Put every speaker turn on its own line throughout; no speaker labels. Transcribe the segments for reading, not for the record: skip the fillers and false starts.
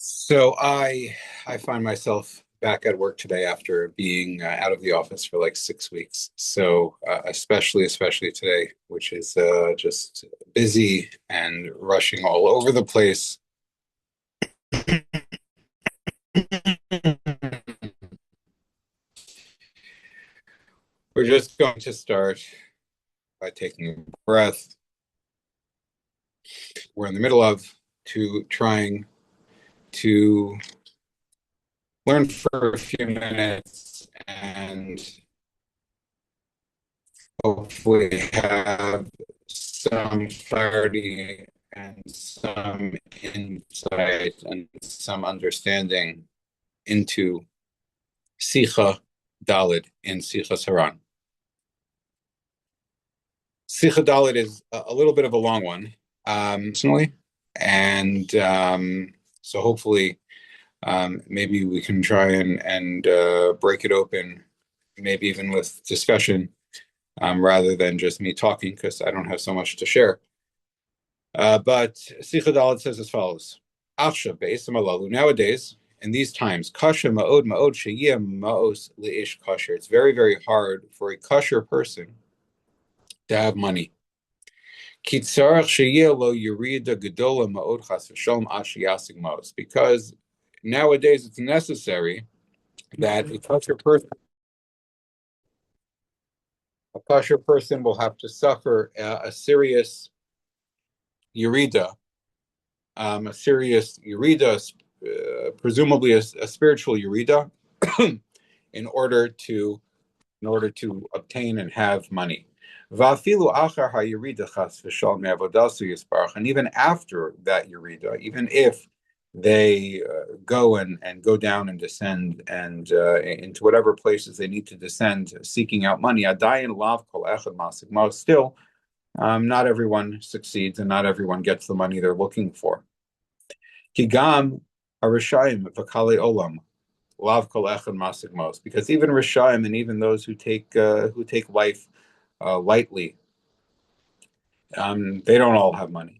So I find myself back at work today after being out of the office for like 6 weeks. So especially today, which is just busy and rushing all over the place. We're just going to start by taking a breath. We're in the middle of to trying to learn for a few minutes and hopefully have some clarity and some insight and some understanding into Sicha Dalid in Sichos HaRan. Sicha Dalid is a little bit of a long one, personally, and so hopefully maybe we can try and break it open, maybe even with discussion, rather than just me talking, because I don't have so much to share. But Sicha Dalet says as follows: Achshav be'esam alalu. Nowadays, in these times, kasha ma'od ma'od sheyeh ma'os leish kasher. It's very, very hard for a kosher person to have money. Kitzarach sheyeh lo yerida gedola ma'od chas v'shalom ash yasig ma'os. Because nowadays it's necessary that a kosher person will have to suffer a serious yerida, presumably a spiritual eureka, in order to obtain and have money. And even after that eureka, even if they go and go down and descend and into whatever places they need to descend, seeking out money, still not everyone succeeds and not everyone gets the money they're looking for. Kigam harishayim v'kalei olam lav kol echad masig mos, because even rishayim and even those who take life lightly, they don't all have money.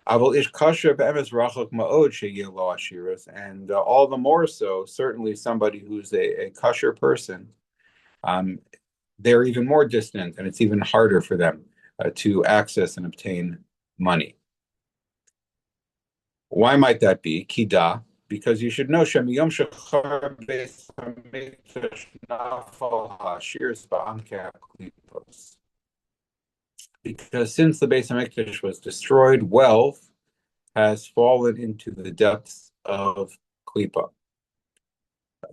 Aval ish kasher be'emes rachok ma'od sheyeh lo ashiras, and all the more so, certainly somebody who's a kosher person, they're even more distant, and it's even harder for them to access and obtain money. Why might that be? Kida, because you should know Shemiyom Shechar Beis Hamikdash Nafal HaShirs Ba'amke HaKlipos. Because since the Beis Hamikdash was destroyed, wealth has fallen into the depths of Klipa.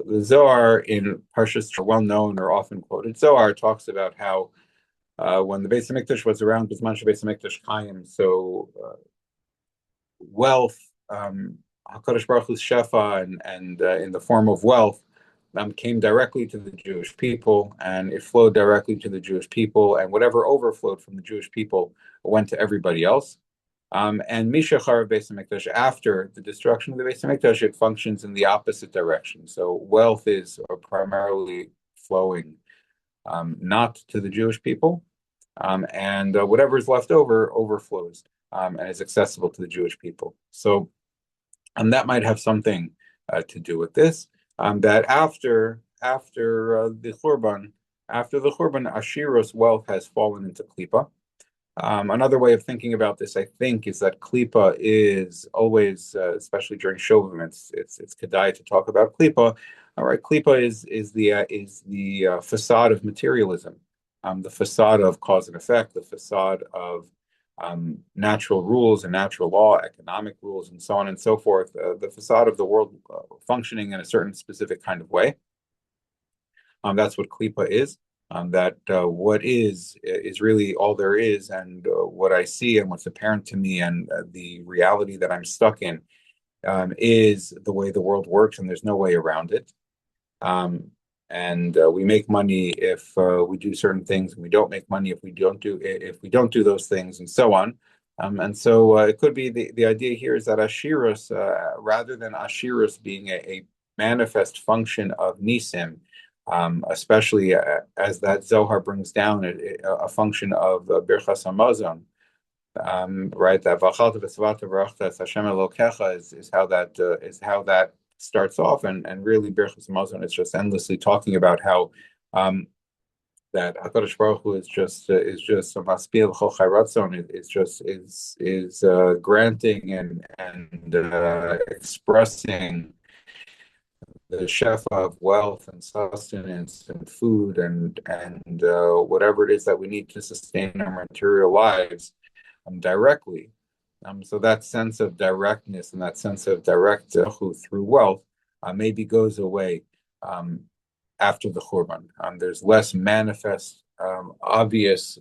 The Zohar in Parshas, well known or often quoted Zohar, talks about how when the Beis Hamikdash was around, Bisman Beis Hamikdash Chaim, so wealth, HaKadosh Baruch Hu's Shefa, and in the form of wealth, came directly to the Jewish people, and it flowed directly to the Jewish people, and whatever overflowed from the Jewish people went to everybody else. And Mishachar Beis Hamikdash, after the destruction of the Beis Hamikdash, it functions in the opposite direction. So wealth is primarily flowing not to the Jewish people, and whatever is left over overflows and is accessible to the Jewish people. So that might have something to do with this. That after the Churban, Ashiros wealth has fallen into Klipa. Another way of thinking about this, I think, is that Klipa is always, especially during Shovim, it's kedai to talk about Klipa. All right, Klipa is the facade of materialism, the facade of cause and effect, the facade of natural rules and natural law, economic rules, and so on and so forth, the facade of the world functioning in a certain specific kind of way. That's what Klipa is. That what is really all there is, and what I see and what's apparent to me, and the reality that I'm stuck in is the way the world works, and there's no way around it. And we make money if we do certain things, and we don't make money if we don't do those things, and so on. And so it could be the idea here is that Ashiras, rather than Ashiras being a manifest function of Nisim, especially as that Zohar brings down a function of Birchas Hamazon, right? That V'achalta v'savata v'rachta es Hashem Elokecha is how that starts off, and really Birchas Hamazon is just endlessly talking about how that Hakadosh Baruch Hu is just a maspil chol chai ratzon. It's just is granting and expressing the shefa of wealth and sustenance and food and whatever it is that we need to sustain our material lives directly. So that sense of directness and that sense of direct through wealth maybe goes away after the Churban. There's less manifest, obvious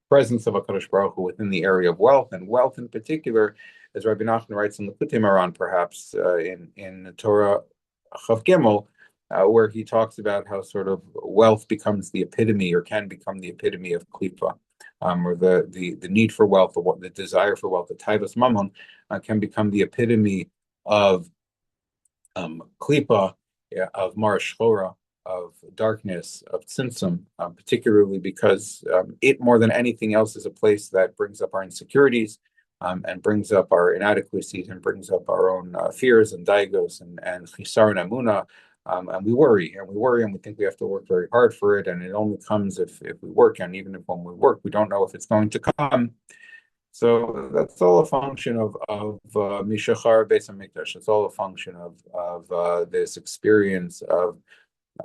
presence of HaKadosh Baruch Hu within the area of wealth, and wealth in particular, as Rabbi Nachman writes in the HaRan, perhaps in Torah Chav Gimel, where he talks about how sort of wealth becomes the epitome or can become the epitome of klipa, or the need for wealth, the desire for wealth, the taivas mammon, can become the epitome of klipa, of mar shchora, of darkness, of tzimtzum, particularly because it more than anything else is a place that brings up our insecurities, and brings up our inadequacies and brings up our own fears and daigos and chisar and amuna. And we worry and we think we have to work very hard for it. And it only comes if we work. And even if when we work, we don't know if it's going to come. So that's all a function of Mishachar Beis Hamikdash. It's all a function of this experience of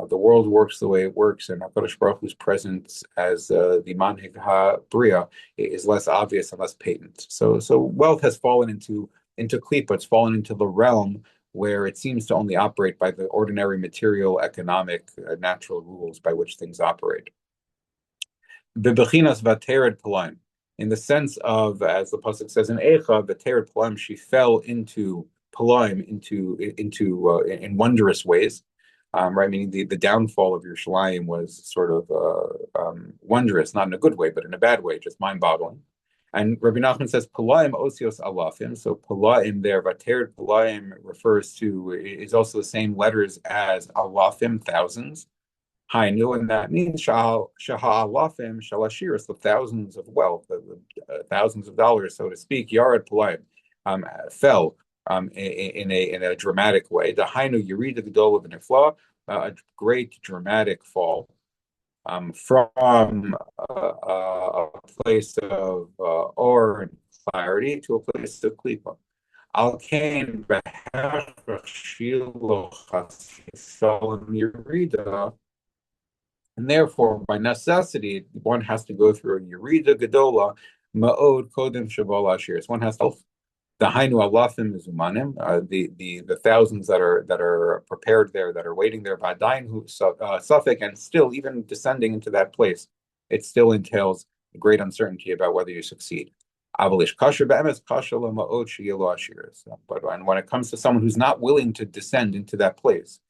the world works the way it works, and HaKadosh Baruch Hu's presence as the Manhig HaBria is less obvious and less patent. So wealth has fallen into klipa. It's fallen into the realm where it seems to only operate by the ordinary material, economic, natural rules by which things operate. Bebechinas vatered polaim, in the sense of, as the pasuk says in Eicha, vatered polaim, she fell into polaim, in wondrous ways. Right, meaning the downfall of Yerushalayim was sort of wondrous, not in a good way, but in a bad way, just mind-boggling. And Rabbi Nachman says, Palaim osios alafim. So Palaim there, Vatered Palaim is also the same letters as alafim, thousands. Hainu, and that means Shaha alafim shalashiris, the thousands of wealth, the thousands of dollars, so to speak. Yarad Palaim fell. In a dramatic way. The Hainu Yerida Gedola V'Nifla, a great dramatic fall from a place of or and clarity to a place of klipa. Al Kain Yerida, and therefore, by necessity, one has to go through a Yerida Gedola Ma'od Kodem Shabal Ashiris. One has to the Hainu Alafim Mizumanim, the thousands that are prepared there, that are waiting there, Vadain who Suffolk, and still even descending into that place, it still entails great uncertainty about whether you succeed. Avalish kasher be'emes kasher lema'od sheyelo ashiris. But when it comes to someone who's not willing to descend into that place,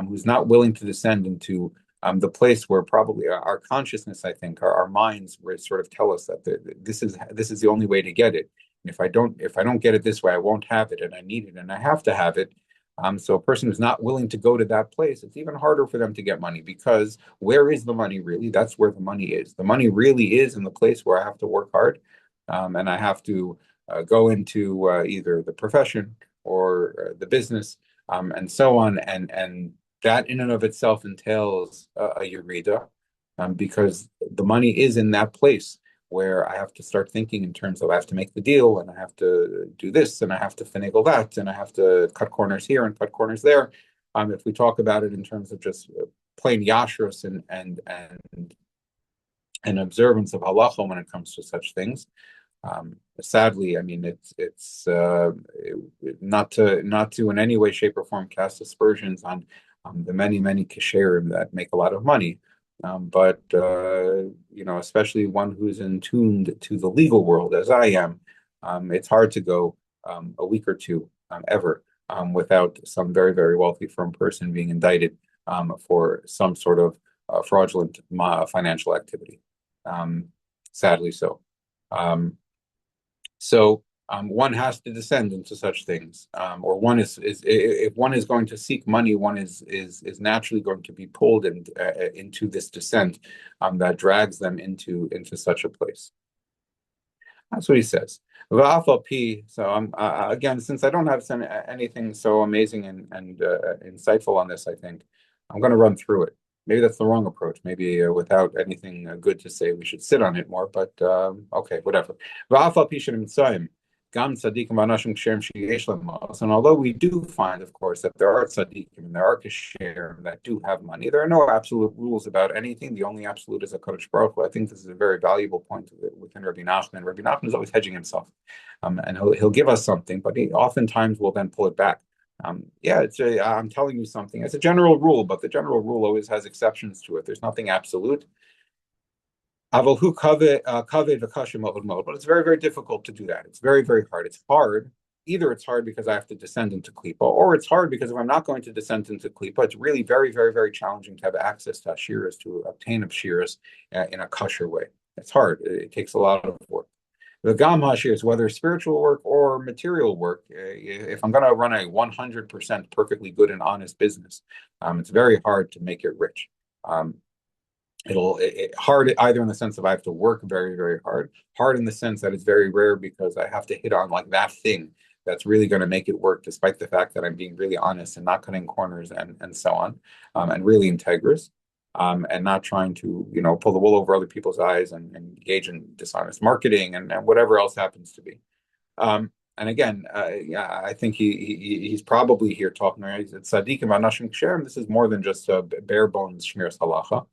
who's not willing to descend into the place where probably our consciousness, I think, our minds, sort of tell us that this is the only way to get it. And if I don't get it this way, I won't have it, and I need it, and I have to have it. So a person who's not willing to go to that place, it's even harder for them to get money, because where is the money really? That's where the money is. The money really is in the place where I have to work hard, and I have to go into either the profession or the business, and so on. And that in and of itself entails a yerida, because the money is in that place where I have to start thinking in terms of I have to make the deal, and I have to do this, and I have to finagle that, and I have to cut corners here and cut corners there. If we talk about it in terms of just plain yashrus and observance of halacha when it comes to such things, sadly, I mean, it's not to in any way, shape, or form cast aspersions on the many kasherim that make a lot of money. But especially one who's in tuned to the legal world, as I am, it's hard to go a week or two ever without some very, very wealthy firm person being indicted for some sort of fraudulent financial activity. Sadly so. One has to descend into such things, or one is if one is going to seek money, one is naturally going to be pulled into this descent that drags them into such a place. That's what he says. V'afal pi. So I'm again, since I don't have anything so amazing and insightful on this, I think I'm going to run through it. Maybe that's the wrong approach. Maybe without anything good to say, we should sit on it more. But okay, whatever. V'afal pi shenim tzayim. Gam tzaddikim v'anashim ksherim sheyesh lem ma'os. And although we do find, of course, that there are tzaddikim and there are ksherim that do have money, there are no absolute rules about anything. The only absolute is a Kadosh Baruch Hu. I think this is a very valuable point within Rabbi Nachman. Rabbi Nachman is always hedging himself, and he'll give us something, but he oftentimes will then pull it back. Yeah, I'm telling you something. It's a general rule, but the general rule always has exceptions to it. There's nothing absolute. But it's very, very difficult to do that. It's very, very hard. It's hard. Either it's hard because I have to descend into Klippa, or it's hard because if I'm not going to descend into Klippa, it's really very, very, very challenging to have access to Ashiras, to obtain Ashiras in a kosher way. It's hard. It takes a lot of work. The Gam Hashiras, whether spiritual work or material work, if I'm going to run a 100% perfectly good and honest business, it's very hard to make it rich. Hard either in the sense of I have to work very, very hard in the sense that it's very rare because I have to hit on like that thing that's really going to make it work, despite the fact that I'm being really honest and not cutting corners and so on, and really integrous, and not trying to pull the wool over other people's eyes and engage in dishonest marketing and whatever else happens to be. And again, yeah, I think he's probably here talking. Right? It's tzaddikim v'anashim ksherim. This is more than just a bare bones shmiras halacha.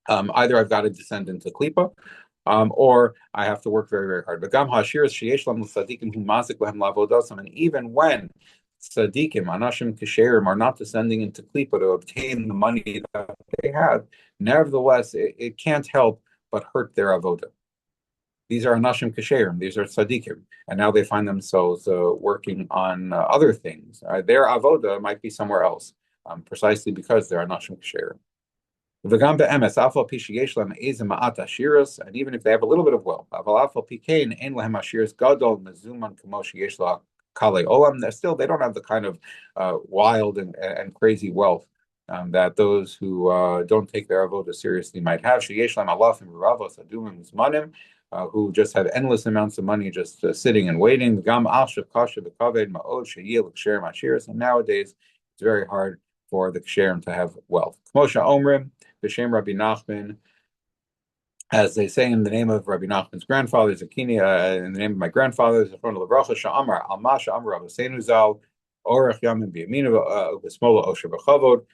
Either I've got to descend into Klippa, or I have to work very, very hard. But Gam Hashiras sheyesh lam l'tzadikim hu mazik lehem lavodasam, and even when tzadikim, anashim kisherim, are not descending into Klippa to obtain the money that they have, nevertheless, it can't help but hurt their avodah. These are anashim kisherim, these are tzadikim, and now they find themselves working on other things. Their avodah might be somewhere else, precisely because they're anashim kisherim. And even if they have a little bit of wealth, still they don't have the kind of wild and crazy wealth that those who don't take their avodah seriously might have. Who just have endless amounts of money just sitting and waiting. And nowadays, it's very hard for the ksherim to have wealth. B'Shem Rabbi Nachman, as they say in the name of Rabbi Nachman's grandfather, Zakini, in the name of my grandfather, Zechron Levracha, Sha'amar, Alma Sha'amar Rabbi Seinu Zal, Orach Yamin B'Yaminu, B'Smola Osher B'Chavod.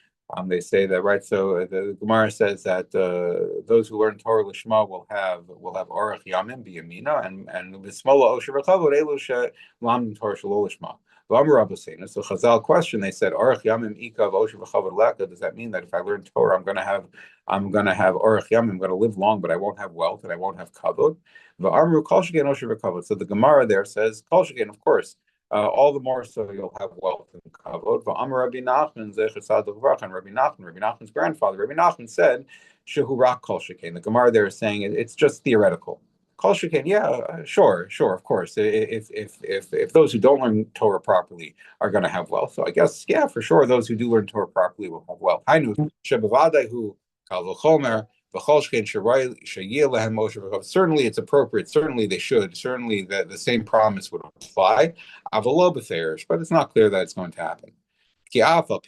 They say that, right? So the Gemara says that those who learn Torah Lishma will have Orach Yamin B'Yamina, and B'Smola Osher B'Chavod, Elu She'lam Torah Shelo Lishma. So Chazal question, they said, Orach Yamim Ikav Osher V'Chavod Leka. Does that mean that if I learn Torah, I'm gonna have Orach Yamim, I'm gonna live long, but I won't have wealth and I won't have kavod? V'Amru Kol Sheken Osher V'Kavod. So the Gemara there says, Kol Sheken, of course, all the more so you'll have wealth and kavod. V'Amru Rabbi Nachman Zecher Tzadok V'Rach, and Rabbi Nachman's grandfather, Rabbi Nachman said, Shehu Rak Kol Sheken. The Gemara there is saying it's just theoretical. Kol Sheken, yeah, sure, of course. If those who don't learn Torah properly are going to have wealth, so I guess, yeah, for sure, those who do learn Torah properly will have wealth. Certainly, it's appropriate. Certainly, they should. Certainly, the same promise would apply. But it's not clear that it's going to happen. They're not going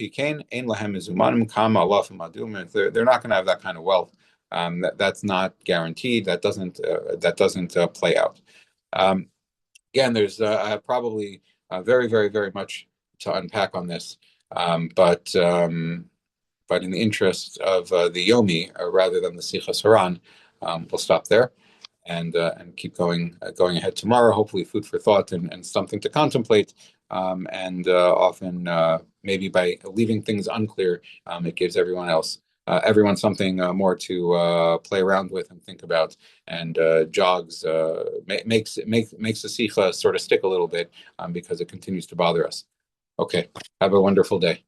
to have that kind of wealth. That's not guaranteed. That doesn't play out. Again, there's probably very, very, very much to unpack on this, but in the interest of the Yomi, rather than the Sichos HaRan, we'll stop there and keep going ahead tomorrow. Hopefully, food for thought and something to contemplate. And often, maybe by leaving things unclear, it gives everyone something more to play around with and think about, and jogs makes the sikha sort of stick a little bit, because it continues to bother us. Okay, have a wonderful day.